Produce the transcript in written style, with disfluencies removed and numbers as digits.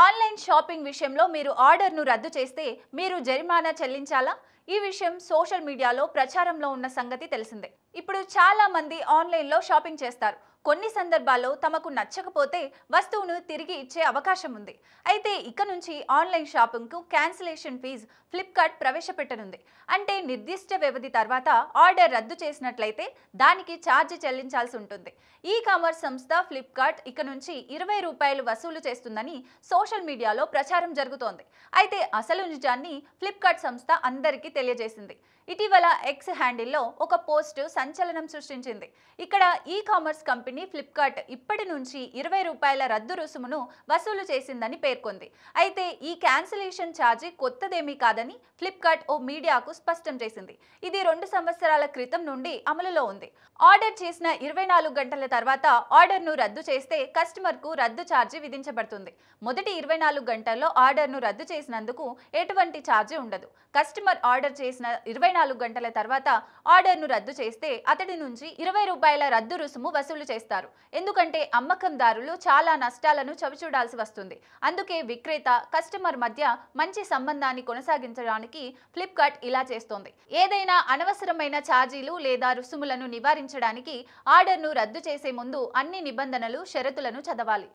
Online shopping విషయంలో మీరు ఆర్డర్ను రద్దు చేస్తే మీరు జరిమానా చెల్లించాలా? ఈ విషయం సోషల్ మీడియాలో ప్రచారంలో ఉన్న సంగతి తెలిసిందే. ఇప్పుడు చాలా మంది ఆన్లైన్లో షాపింగ్ చేస్తారు. కొన్ని సందర్భాల్లో తమకు నచ్చకపోతే వస్తువును తిరిగి ఇచ్చే అవకాశం ఉంది. అయితే ఇక నుంచి ఆన్లైన్ షాపింగ్కు క్యాన్సిలేషన్ ఫీజు ఫ్లిప్కార్ట్ ప్రవేశపెట్టనుంది. అంటే నిర్దిష్ట వ్యవధి తర్వాత ఆర్డర్ రద్దు చేసినట్లయితే దానికి ఛార్జ్ చెల్లించాల్సి ఉంటుంది. ఈ కామర్స్ సంస్థ ఫ్లిప్కార్ట్ ఇక నుంచి ₹20 వసూలు చేస్తుందని సోషల్ మీడియాలో ప్రచారం జరుగుతోంది. అయితే అసలు నిజాన్ని ఫ్లిప్కార్ట్ సంస్థ అందరికీ తెలియజేసింది. ఇటీవల ఎక్స్ హ్యాండిల్లో ఒక పోస్ట్ సంచలనం సృష్టించింది. ఇక్కడ ఈ కామర్స్ కంపెనీ ఫ్లిప్కార్ట్ ఇప్పటి నుంచి ₹20 రద్దు రుసుమును వసూలు చేసిందని పేర్కొంది. అయితే ఈ క్యాన్సిలేషన్ ఛార్జీ కొత్తదేమీ కాదని ఫ్లిప్కార్ట్ ఓ మీడియాకు స్పష్టం చేసింది. ఇది 2 సంవత్సరాల క్రితం నుండి అమలులో ఉంది. ఆర్డర్ చేసిన 24 గంటల తర్వాత ఆర్డర్ను రద్దు చేస్తే కస్టమర్కు రద్దు ఛార్జీ విధించబడుతుంది. మొదటి 24 గంటల్లో ఆర్డర్ను రద్దు చేసినందుకు ఎటువంటి ఛార్జీ ఉండదు. కస్టమర్ ఆర్డర్ చేసిన 24 గంటల తర్వాత ఆర్డర్ను రద్దు చేస్తే అతడి నుంచి ₹20 రద్దు రుసుము వసూలు చేస్తారు. ఎందుకంటే అమ్మకందారులు చాలా నష్టాలను చవిచూడాల్సి వస్తుంది. అందుకే విక్రేత కస్టమర్ మధ్య మంచి సంబంధాన్ని కొనసాగించడానికి ఫ్లిప్కార్ట్ ఇలా చేస్తోంది. ఏదైనా అనవసరమైన ఛార్జీలు లేదా రుసుములను నివారించడానికి ఆర్డర్ను రద్దు చేసే ముందు అన్ని నిబంధనలు, షరతులను చదవాలి.